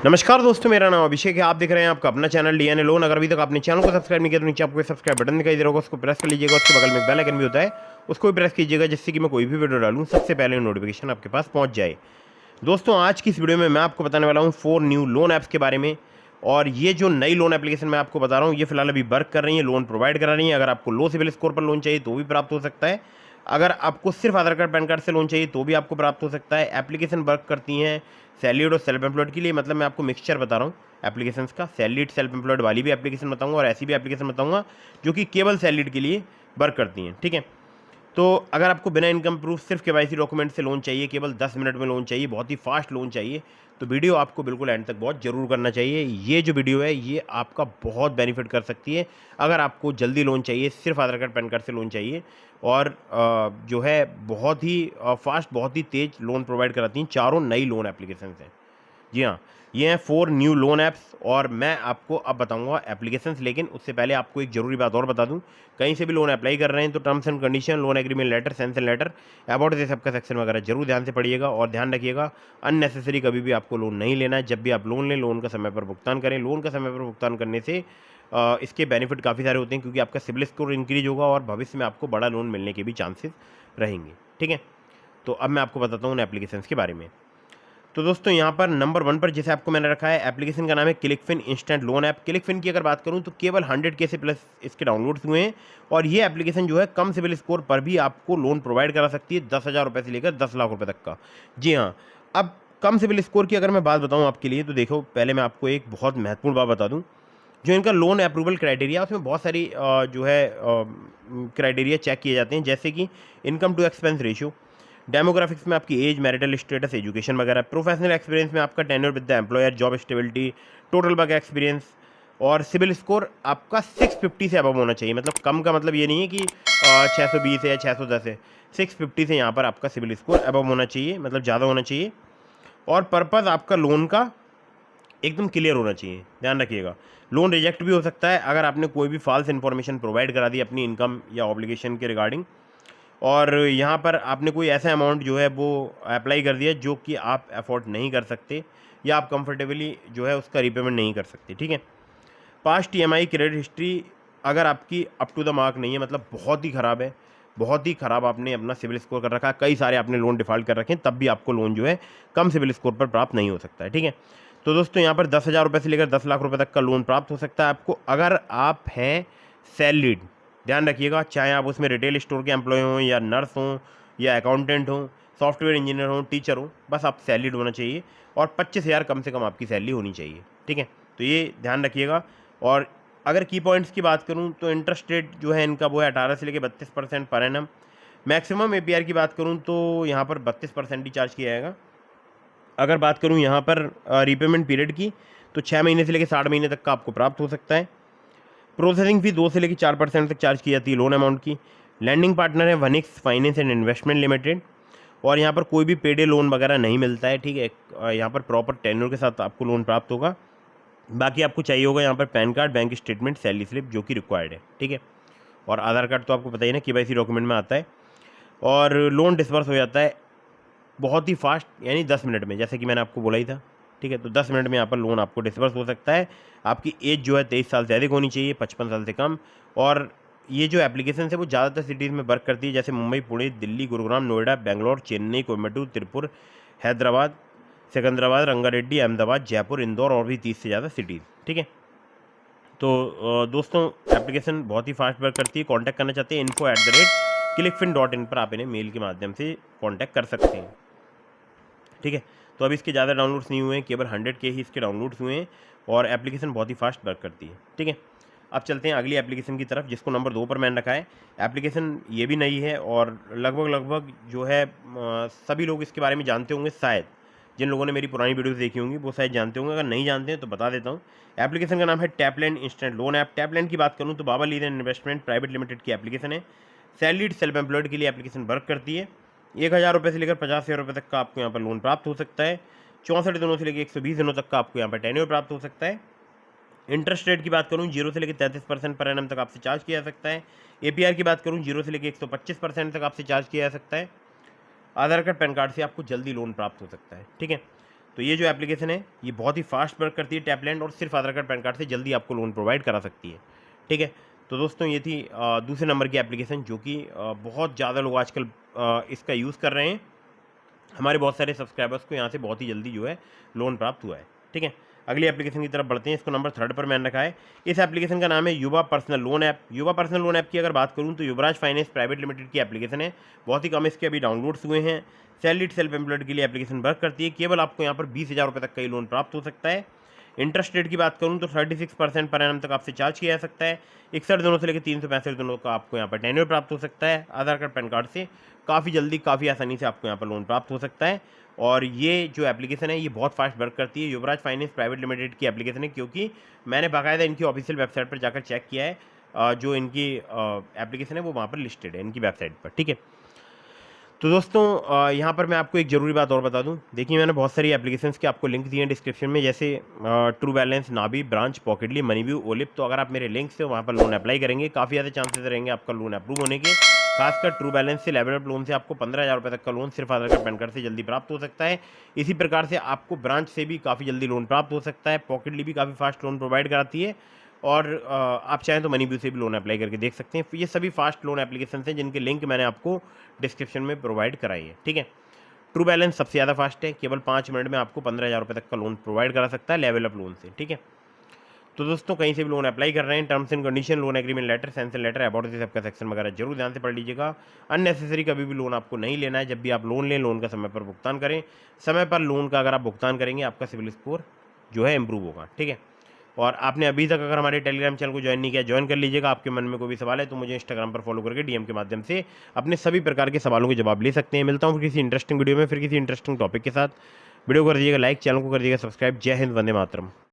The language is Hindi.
नमस्कार दोस्तों, मेरा नाम अभिषेक है। आप देख रहे हैं आपका अपना चैनल डीएनए लोन। अगर अभी तक आपने चैनल को सब्सक्राइब नहीं किया तो नीचे आपको सब्सक्राइब बटन दिखाई दे रहा होगा, उसको प्रेस कर लीजिएगा। उसके बगल में एक बेल आइकन भी होता है, उसको भी प्रेस कीजिएगा, जिससे कि मैं कोई भी वीडियो डालूं सबसे पहले नोटिफिकेशन आपके पास पहुंच जाए। दोस्तों, आज की इस वीडियो में मैं आपको बताने वाला हूँ 4 न्यू लोन ऐप्स के बारे में। और ये जो नई लोन एप्लीकेशन मैं आपको बता रहा हूँ, ये फिलहाल अभी वर्क कर रही है, लोन प्रोवाइड करा रही है। अगर आपको लो सिविल स्कोर पर लोन चाहिए तो भी प्राप्त हो सकता है। अगर आपको सिर्फ आधार कार्ड पैन कार्ड से लोन चाहिए तो भी आपको प्राप्त हो सकता है। एप्लीकेशन वर्क करती हैं सैलरीड और सेल्फ एम्प्लॉयड के लिए। मतलब मैं आपको मिक्सचर बता रहा हूँ एप्लीकेशंस का। सैलरीड सेल्फ एम्प्लॉयड वाली भी एप्लीकेशन बताऊंगा और ऐसी भी एप्लीकेशन बताऊंगा जो कि केवल सैलरीड के लिए वर्क करती हैं। ठीक है, तो अगर आपको बिना इनकम प्रूफ सिर्फ केवाईसी डॉक्यूमेंट से लोन चाहिए, केवल 10 मिनट में लोन चाहिए, बहुत ही फास्ट लोन चाहिए, तो वीडियो आपको बिल्कुल एंड तक बहुत जरूर करना चाहिए। ये जो वीडियो है ये आपका बहुत बेनिफिट कर सकती है। अगर आपको जल्दी लोन चाहिए, सिर्फ आधार कार्ड पैन कार्ड से लोन चाहिए और जो है बहुत ही फास्ट, बहुत ही तेज लोन प्रोवाइड कराती हैं, चारों नई लोन एप्लीकेशन हैं। जी हाँ, ये हैं 4 न्यू लोन ऐप्स और मैं आपको अब बताऊंगा एप्लीकेशंस। लेकिन उससे पहले आपको एक जरूरी बात और बता दूं, कहीं से भी लोन अप्लाई कर रहे हैं तो terms and condition, loan agreement letter, sanction letter, about this सबका सेक्शन वगैरह जरूर ध्यान से पढ़िएगा। और ध्यान रखिएगा, अननेसेसरी कभी भी आपको लोन नहीं लेना है। जब भी आप लोन लें, लोन का समय पर भुगतान करें। लोन का समय पर भुगतान करने से इसके बेनिफिट काफ़ी सारे होते हैं, क्योंकि आपका सिबिल स्कोर इंक्रीज होगा और भविष्य में आपको बड़ा लोन मिलने के भी चांसेस रहेंगे। ठीक है, तो अब मैं आपको बताता हूँ उन एप्लीकेशंस के बारे में। तो दोस्तों, यहाँ पर नंबर 1 पर जैसे आपको मैंने रखा है, एप्लीकेशन का नाम है क्लिकफिन इंस्टेंट लोन ऐप। क्लिकफिन की अगर बात करूँ तो केवल 100K से प्लस इसके डाउनलोड्स हुए हैं और ये एप्लीकेशन जो है कम सिविल स्कोर पर भी आपको लोन प्रोवाइड करा सकती है, 10,000 रुपये से लेकर 10 लाख रुपये तक का। जी हाँ, अब कम सिविल स्कोर की अगर मैं बात बताऊँ आपके लिए, तो देखो पहले मैं आपको एक बहुत महत्वपूर्ण बात बता दूँ। जो इनका लोन अप्रूवल क्राइटेरिया, उसमें बहुत सारी जो है क्राइटेरिया चेक किए जाते हैं, जैसे कि income to expense ratio, demographics में आपकी एज, मैरिटल स्टेटस, एजुकेशन वगैरह, प्रोफेशनल एक्सपीरियंस में आपका tenure with the employer, job stability, total work experience, और सिविल स्कोर आपका 650 से अबव होना चाहिए। मतलब कम का मतलब ये नहीं है कि 620 है या 610 है, 650 से यहाँ पर आपका सिविल स्कोर अबव होना चाहिए, मतलब ज़्यादा होना चाहिए। और पर्पज़ आपका लोन का एकदम क्लियर होना चाहिए। ध्यान रखिएगा, लोन रिजेक्ट भी हो सकता है अगर आपने कोई भी फॉल्स इन्फॉर्मेशन प्रोवाइड करा दी अपनी इनकम या ऑब्लिगेशन के रिगार्डिंग, और यहाँ पर आपने कोई ऐसा अमाउंट जो है वो अप्लाई कर दिया जो कि आप अफोर्ड नहीं कर सकते या आप कंफर्टेबली जो है उसका रीपेमेंट नहीं कर सकते। ठीक है, पास्ट ईएमआई क्रेडिट हिस्ट्री अगर आपकी अप टू द मार्क नहीं है, मतलब बहुत ही ख़राब है, बहुत ही ख़राब आपने अपना सिविल स्कोर कर रखा है, कई सारे आपने लोन डिफ़ॉल्ट कर रखे हैं, तब भी आपको लोन जो है कम सिविल स्कोर पर प्राप्त नहीं हो सकता है। ठीक है, तो दोस्तों यहाँ पर 10,000 रुपये से लेकर 10 लाख रुपये तक का लोन प्राप्त हो सकता है आपको, अगर आप हैं सैलरीड। ध्यान रखिएगा, चाहे आप उसमें रिटेल स्टोर के एम्प्लॉय हों या नर्स हों या अकाउंटेंट हों, सॉफ्टवेयर इंजीनियर हों, टीचर हों, बस आप सैलरीड होना चाहिए और 25,000 कम से कम आपकी सैलरी होनी चाहिए। ठीक है, तो ये ध्यान रखिएगा। और अगर की पॉइंट्स की बात करूं तो इंटरेस्ट रेट जो है इनका वो है 18 से लेकर 32% पर एनम। मैक्सिमम एपीआर की बात करूं तो यहाँ पर 32% ही चार्ज किया जाएगा। अगर बात करूं यहाँ पर रीपेमेंट पीरियड की, तो 6 महीने से लेकर 60 महीने तक का आपको प्राप्त हो सकता है। प्रोसेसिंग फी 2 से लेकर 4% तक चार्ज की जाती है लोन अमाउंट की। लैंडिंग पार्टनर है वनिक्स फाइनेंस एंड इन्वेस्टमेंट लिमिटेड, और यहाँ पर कोई भी पेडे लोन वगैरह नहीं मिलता है। ठीक है, यहाँ पर प्रॉपर टेन्योर के साथ आपको लोन प्राप्त होगा। बाकी आपको चाहिए होगा यहाँ पर pan card, bank statement, salary slip, जो कि रिक्वायर्ड है। ठीक है, और आधार कार्ड तो आपको पता ही ना केवाईसी डॉक्यूमेंट में आता है। और लोन डिस्बर्स हो जाता है बहुत ही फास्ट, यानी 10 मिनट में, जैसे कि मैंने आपको बोला ही था। ठीक है, तो 10 मिनट में यहाँ पर लोन आपको डिस्बर्स हो सकता है। आपकी एज जो है 23 साल से अधिक होनी चाहिए, 55 साल से कम। और ये जो एप्लीकेशन है वो ज़्यादातर सिटीज़ में वर्क करती है, जैसे मुंबई, पुणे, दिल्ली, गुरुग्राम, नोएडा, बेंगलोर, चेन्नई, कोयम्बटूर, तिरुपुर, हैदराबाद, सिकंदराबाद, रंगारेड्डी, अहमदाबाद, जयपुर, इंदौर और भी 30 से ज़्यादा सिटीज़। ठीक है, तो दोस्तों एप्लीकेशन बहुत ही फास्ट वर्क करती है। कांटेक्ट करना चाहते हैं info@clickfin.in पर आप इन्हें मेल के माध्यम से कांटेक्ट कर सकते हैं। ठीक है, तो अभी इसके ज़्यादा डाउनलोड्स नहीं हुए हैं, केवल 100K ही इसके डाउनलोड्स हुए हैं और एप्लीकेशन बहुत ही फास्ट वर्क करती है। ठीक है, अब चलते हैं अगली एप्लीकेशन की तरफ, जिसको नंबर 2 पर मैंने रखा है। एप्लीकेशन ये भी नई है और लगभग जो है सभी लोग इसके बारे में जानते होंगे शायद। जिन लोगों ने मेरी पुरानी वीडियोस देखी होंगी वो शायद जानते होंगे, अगर नहीं जानते हैं तो बता देता हूँ। एप्लीकेशन का नाम है Tapland instant loan app. Tapland की बात करूँ तो Baba lead and investment private limited की एप्लीकेशन है। सैलरीड सेल्फ एम्प्लॉयड के लिए एप्लीकेशन वर्क करती है। 1,000 रुपये से लेकर 50,000 रुपये तक का आपको यहाँ पर लोन प्राप्त हो सकता है। 64 दिनों से लेकर 120 दिनों तक का आपको यहाँ पर टेन्योर प्राप्त हो सकता है। इंटरेस्ट रेट की बात करूँ 0 से लेकर 33% पर एनम तक आपसे चार्ज किया जा सकता है। एपीआर की बात करूँ 0 से लेकर 125% तक आपसे चार्ज किया जा सकता है। आधार कार्ड पैन कार्ड से आपको जल्दी लोन प्राप्त हो सकता है। ठीक है, तो ये जो एप्लीकेशन है ये बहुत ही फास्ट वर्क करती है टैपलैंड, और सिर्फ आधार कार्ड पैन कार्ड से जल्दी आपको लोन प्रोवाइड करा सकती है। ठीक है, तो दोस्तों ये थी दूसरे नंबर की एप्लीकेशन जो कि बहुत ज़्यादा लोग आजकल इसका यूज़ कर रहे हैं। हमारे बहुत सारे सब्सक्राइबर्स को यहाँ से बहुत ही जल्दी जो है लोन प्राप्त हुआ है। ठीक है, अगली एप्लीकेशन की तरफ बढ़ते हैं। इसको नंबर 3 पर मैंने रखा है। इस एप्लीकेशन का नाम है युवा पर्सनल लोन ऐप। युवा पर्सनल लोन ऐप की अगर बात करूँ तो युवराज फाइनेंस प्राइवेट लिमिटेड की एप्लीकेशन है। बहुत ही कम इसके अभी डाउनलोड्स हुए हैं। सैलरीड सेल्फ एम्प्लॉयड के लिए एप्लीकेशन वर्क करती है। केवल आपको यहाँ पर 20,000 रुपये तक का ही लोन प्राप्त हो सकता है। इंटरेस्ट रेट की बात करूँ तो 36% पर एनम तक आपसे चार्ज किया जा सकता है। 61 दिनों से लेकर 365 दिनों का आपको यहाँ पर टेन्योर प्राप्त हो सकता है। आधार कार्ड पैन कार्ड से काफ़ी जल्दी काफ़ी आसानी से आपको यहाँ पर लोन प्राप्त हो सकता है। और ये जो एप्लीकेशन है ये बहुत फास्ट वर्क करती है। युवराज फाइनेंस प्राइवेट लिमिटेड की एप्लीकेशन है, क्योंकि मैंने बाकायदा इनकी ऑफिशियल वेबसाइट पर जाकर चेक किया है। जो इनकी एप्लीकेशन है वो वहाँ पर लिस्टेड है इनकी वेबसाइट पर। ठीक है, तो दोस्तों यहाँ पर मैं आपको एक ज़रूरी बात और बता दूँ। देखिए, मैंने बहुत सारी एप्लीकेशंस के आपको लिंक दिए हैं डिस्क्रिप्शन में, जैसे true balance, Nabi, branch, पॉकेटली, MoneyView, ओलिप। तो अगर आप मेरे लिंक से वहाँ पर लोन अप्लाई करेंगे काफ़ी ज़्यादा चांसेस रहेंगे आपका लोन अप्रूव होने के। खासकर ट्रू बैलेंस से, लेवल अप लोन से आपको 15,000 रुपये तक का लोन सिर्फ आधार कार्ड पैन कार्ड से जल्दी प्राप्त हो सकता है। इसी प्रकार से आपको ब्रांच से भी काफ़ी जल्दी लोन प्राप्त हो सकता है। पॉकेटली भी काफ़ी फास्ट लोन प्रोवाइड कराती है, और आप चाहें तो मनीव्यू से भी लोन अप्लाई करके देख सकते हैं। ये सभी फास्ट लोन एप्लीकेशन हैं जिनके लिंक मैंने आपको डिस्क्रिप्शन में प्रोवाइड कराई है। ठीक है, ट्रू बैलेंस सबसे ज़्यादा फास्ट है, केवल 5 मिनट में आपको 15,000 रुपये तक का लोन प्रोवाइड करा सकता है लेवल अप लोन से। ठीक है, तो दोस्तों कहीं से भी लोन अप्लाई कर रहे हैं, terms and condition, loan agreement letter, sanction letter, about this सबका सेक्शन वगैरह जरूर ध्यान से पढ़ लीजिएगा। अननेसेसरी कभी भी लोन आपको नहीं लेना है। जब भी आप लोन लें, लोन का समय पर भुगतान करें। समय पर लोन का अगर आप भुगतान करेंगे आपका सिविल स्कोर जो है इम्प्रूव होगा। ठीक है, और आपने अभी तक अगर हमारे टेलीग्राम चैनल को ज्वाइन नहीं किया, ज्वाइन कर लीजिएगा। आपके मन में कोई भी सवाल है तो मुझे इंस्टाग्राम पर फॉलो करके डीएम के माध्यम से अपने सभी प्रकार के सवालों के जवाब ले सकते हैं। मिलता हूँ फिर किसी इंटरेस्टिंग वीडियो में, फिर किसी इंटरेस्टिंग टॉपिक के साथ। वीडियो कर दीजिएगा लाइक, चैनल को कर दीजिएगा सब्सक्राइब। जय हिंद, वंदे मातरम।